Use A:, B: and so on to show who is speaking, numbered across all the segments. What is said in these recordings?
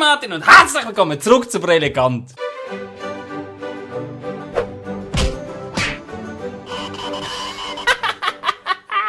A: Martin und herzlich willkommen zurück zu Brilligant.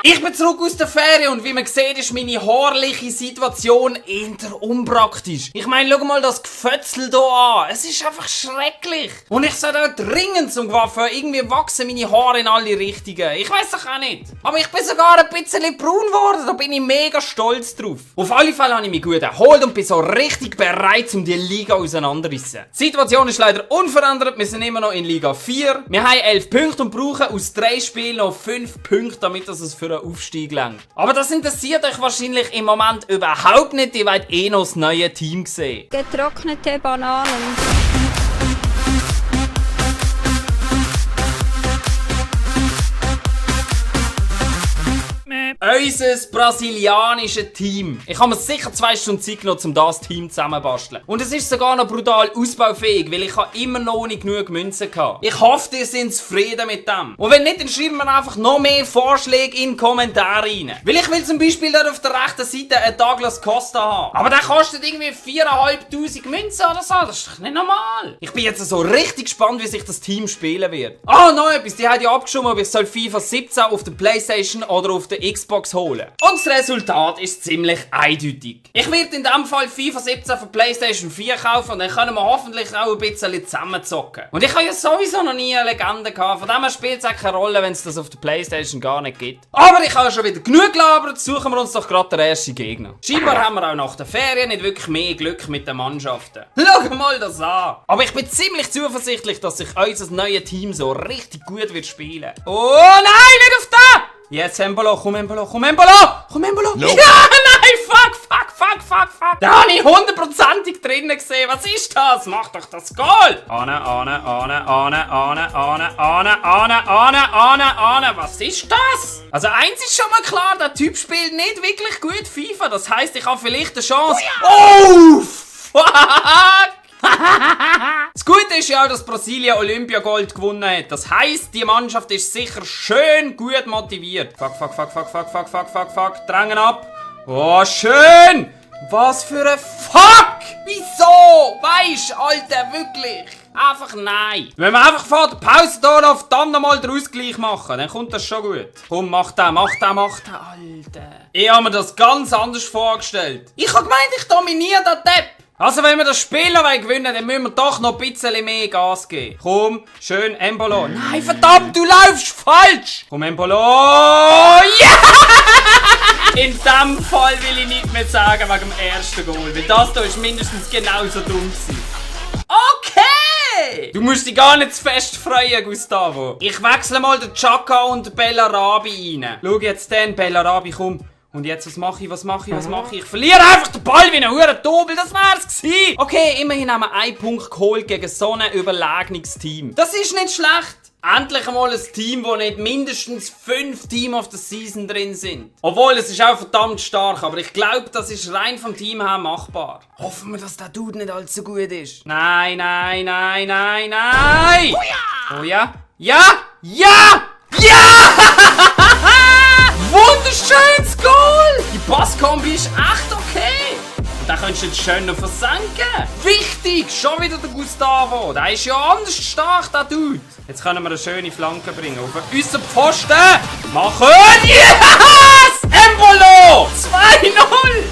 A: Ich bin zurück aus der Ferien und wie man sieht, ist meine haarliche Situation eher unpraktisch. Ich meine, schau mal das Gefötzel hier an. Es ist einfach schrecklich. Und ich sollte auch dringend zum Coiffeur. Irgendwie wachsen meine Haare in alle Richtungen. Ich weiß doch auch nicht. Aber ich bin sogar ein bisschen braun geworden. Da bin ich mega stolz drauf. Auf alle Fälle habe ich mich gut erholt und bin so richtig bereit, um die Liga auseinanderreißen. Die Situation ist leider unverändert. Wir sind immer noch in Liga 4. Wir haben 11 Punkte und brauchen aus 3 Spielen noch 5 Punkte, damit das es für einen Aufstieg langt. Aber das interessiert euch wahrscheinlich im Moment überhaupt nicht. Ihr wollt eh noch das neue Team sehen.
B: Getrocknete Bananen.
A: Unser brasilianisches Team. Ich habe mir sicher 2 Stunden Zeit genommen, um das Team zusammenbasteln. Und es ist sogar noch brutal ausbaufähig, weil ich immer noch nicht genug Münzen hatte. Ich hoffe, ihr seid zufrieden mit dem. Und wenn nicht, dann schreiben wir einfach noch mehr Vorschläge in die Kommentare rein. Weil ich will zum Beispiel dort auf der rechten Seite einen Douglas Costa haben. Aber der kostet irgendwie 4'500 Münzen oder so. Das ist doch nicht normal. Ich bin jetzt so richtig gespannt, wie sich das Team spielen wird. Ah, noch etwas. Die haben ja abgestimmt, ob ich soll FIFA 17 auf der Playstation oder auf der Xbox holen. Und das Resultat ist ziemlich eindeutig. Ich werde in dem Fall FIFA 17 für PlayStation 4 kaufen und dann können wir hoffentlich auch ein bisschen zusammenzocken. Und ich habe ja sowieso noch nie eine Legende gehabt, von dem her spielt es auch keine Rolle, wenn es das auf der PlayStation gar nicht gibt. Aber ich habe schon wieder genug gelabert, suchen wir uns doch gerade den ersten Gegner. Scheinbar haben wir auch nach der Ferien nicht wirklich mehr Glück mit den Mannschaften. Schau mal das an. Aber ich bin ziemlich zuversichtlich, dass sich unser neues Team so richtig gut wird spielen. Oh nein, nicht auf da! Jetzt Embolo, komm Embolo, komm Embolo! Komm Embolo! No. Ja, nein, fuck! Da habe ich 100%ig drinnen gesehen. Was ist das? Mach doch das Goal! Ahne. Was ist das? Also eins ist schon mal klar, der Typ spielt nicht wirklich gut FIFA. Das heisst, ich habe vielleicht eine Chance. Oh, fuck! Das Gute ist ja auch, dass Brasilien Olympiagold gewonnen hat. Das heisst, die Mannschaft ist sicher schön gut motiviert. Fuck. Drängen ab. Oh, schön! Was für ein Fuck! Wieso? Weisst, Alter, wirklich? Einfach nein. Wenn wir einfach vor der Pause hier noch verdammt nochmal den Ausgleich machen, dann kommt das schon gut. Komm, mach den, Alter. Ich habe mir das ganz anders vorgestellt. Ich habe gemeint, ich dominiere den Depp. Also wenn wir das Spiel noch gewinnen wollen, dann müssen wir doch noch ein bisschen mehr Gas geben. Komm, schön, Embolo. Nein, verdammt, du läufst falsch. Komm, Embolo. Ja! In dem Fall will ich nicht mehr sagen wegen dem ersten Goal, weil das hier ist mindestens genauso dumm gewesen. Okay! Du musst dich gar nicht zu fest freuen, Gustavo. Ich wechsle mal den Chaka und den Bellarabi rein. Schau jetzt den, Bellarabi, komm. Und jetzt, was mache ich? Ich verliere einfach den Ball wie ein Huren-Dobel, das wär's gewesen. Okay, immerhin haben wir einen Punkt geholt gegen so ein überlegenes Team. Das ist nicht schlecht. Endlich einmal ein Team, wo nicht mindestens 5 Team of the Season drin sind. Obwohl, es ist auch verdammt stark, aber ich glaube, das ist rein vom Team her machbar. Hoffen wir, dass der Dude nicht allzu gut ist. Nein. Oh ja? Ja! Wunderschönes Goal! Die Passkombi ist echt okay. Und den könntest du jetzt schön noch versenken. Wichtig! Schon wieder der Gustavo. Der ist ja anders stark, der Dude. Jetzt können wir eine schöne Flanke bringen. Auf unseren Pfosten. Machen! Yes! Embolo! 2-0!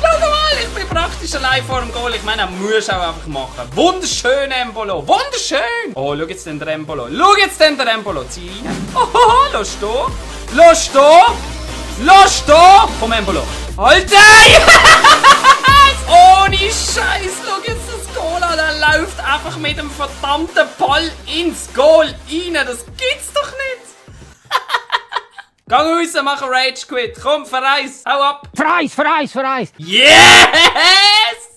A: Schau mal, ich bin praktisch allein vor dem Goal. Ich meine, das musst du auch einfach machen. Wunderschön, Embolo. Wunderschön! Oh, schau jetzt den Embolo. Zieh rein. Oh, lass stehen! Komm, Embolo. Alter! Ohne Scheiß, schau jetzt das Goal an. Der läuft einfach mit dem verdammten Ball ins Goal rein. Das gibt's doch nicht. Geh raus, mach einen Rage Quit. Komm, verreis. Hau ab.
C: Verreis.
A: Yes!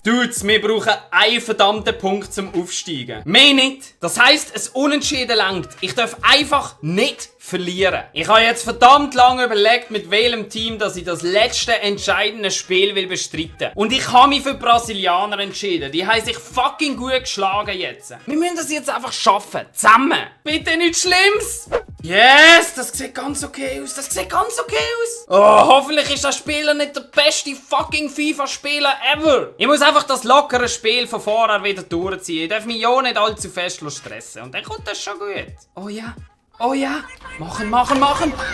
A: Dudes, wir brauchen einen verdammten Punkt zum Aufsteigen. Mehr nicht. Das heisst, ein Unentschieden langt. Ich darf einfach nicht verlieren. Ich habe jetzt verdammt lange überlegt, mit welchem Team, dass ich das letzte entscheidende Spiel will bestreiten. Und ich habe mich für die Brasilianer entschieden. Die haben sich fucking gut geschlagen jetzt. Wir müssen das jetzt einfach schaffen. Zusammen. Bitte nichts Schlimmes. Yes, das sieht ganz okay aus. Das sieht ganz okay aus. Oh, hoffentlich ist der Spieler nicht der beste fucking FIFA-Spieler ever. Ich muss einfach das lockere Spiel von vorher wieder durchziehen. Ich darf mich ja nicht allzu fest stressen. Und dann kommt das schon gut. Oh ja. Oh ja. Machen.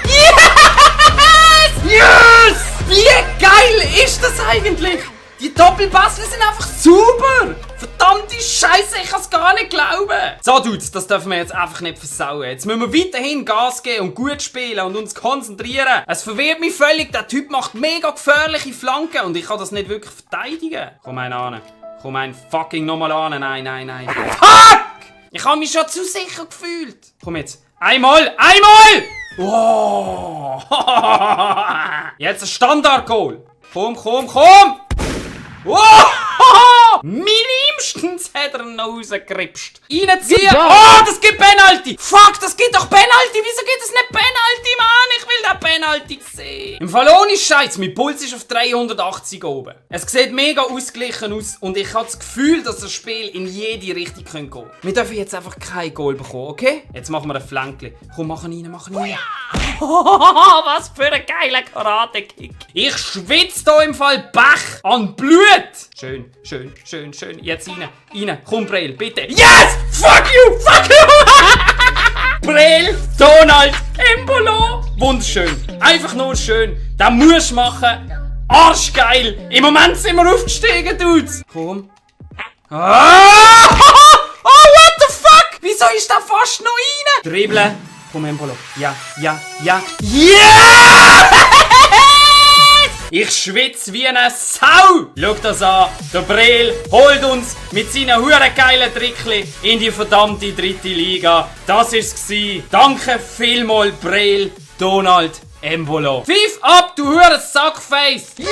A: Yes! Yes! Wie geil ist das eigentlich? Die Doppelpassel sind einfach super! Verdammte Scheiße, ich kann es gar nicht glauben! So, Dudes, das dürfen wir jetzt einfach nicht versauen. Jetzt müssen wir weiterhin Gas geben und gut spielen und uns konzentrieren. Es verwirrt mich völlig, der Typ macht mega gefährliche Flanken und ich kann das nicht wirklich verteidigen. Komm einen an. Komm einen fucking nochmal an. Nein. Fuck! Ich habe mich schon zu sicher gefühlt. Komm jetzt. Einmal! Wow! Jetzt ein Standard-Goal. Komm! Wow! Minimstens hat er ihn noch rausgeripscht. Reinziehen! Oh, das gibt Penalty! Fuck, das gibt doch Penalty! Wieso gibt es nicht Penalty, Mann? Ich will den Penalty sehen! Im Fall ohne Scheiß, mein Puls ist auf 380 oben. Es sieht mega ausgeglichen aus und ich habe das Gefühl, dass das Spiel in jede Richtung gehen könnte. Wir dürfen jetzt einfach kein Goal bekommen, okay? Jetzt machen wir ein Flankli. Komm, machen rein. Oh, was für ein geiler Karate-Kick. Ich schwitze hier im Fall Bach an Blut. Schön. Jetzt rein. Komm, Brel, bitte. Yes! Fuck you! Brel, Donald, Embolo. Wunderschön. Einfach nur schön. Das musst du machen. Arschgeil. Im Moment sind wir aufgestiegen, Dudes. Komm. Ah! Oh, what the fuck? Wieso ist der fast noch rein? Dribbeln. Komm, Embolo. Ja! Ich schwitze wie eine Sau! Schau das an! Der Brel holt uns mit seinen geilen Trickli in die verdammte 3. Liga. Das ist's gsi. Danke vielmals, Brel, Donald, Embolo. Pfiff ab, du Sackface! Yes!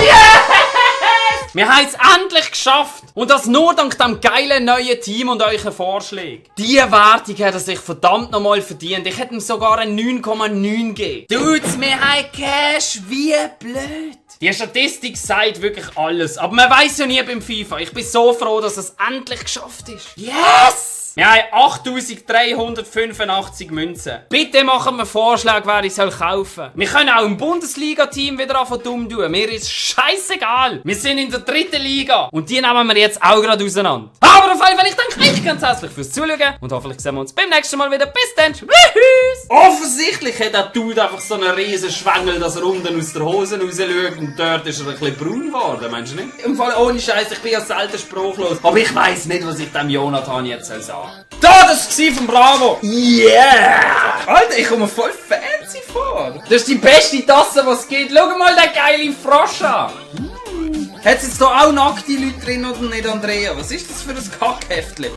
A: Wir haben es endlich geschafft! Und das nur dank dem geilen neuen Team und euren Vorschlägen. Diese Wertung hat er sich verdammt nochmal verdient. Ich hätte ihm sogar ein 9,9 gegeben. Dudes, wir haben Cash wie blöd. Die Statistik sagt wirklich alles. Aber man weiss ja nie beim FIFA. Ich bin so froh, dass es endlich geschafft ist. Yes! Wir haben 8385 Münzen. Bitte machen wir Vorschläge, wer ich kaufen soll. Wir können auch im Bundesliga-Team wieder anfangen dumm tun. Mir ist scheißegal. Wir sind in der 3. Liga. Und die nehmen wir jetzt auch gerade auseinander. Aber auf jeden Fall, ich danke euch ganz herzlich fürs Zuschauen. Und hoffentlich sehen wir uns beim nächsten Mal wieder. Bis dann. Tschüss. Offensichtlich hat der Dude einfach so einen riesen Schwengel, dass er unten aus der Hose raus schaut. Und dort ist er ein bisschen braun geworden, meinst du nicht? Im Fall ohne Scheiß, ich bin ja selten spruchlos. Aber ich weiss nicht, was ich dem Jonathan jetzt sagen soll. Da, das war von Bravo! Yeah! Alter, ich komme voll fancy vor! Das ist die beste Tasse, die es gibt! Schau mal den geilen Frosch an! Hat es jetzt hier auch nackte Leute drin oder nicht, Andrea? Was ist das für ein Kackheftchen?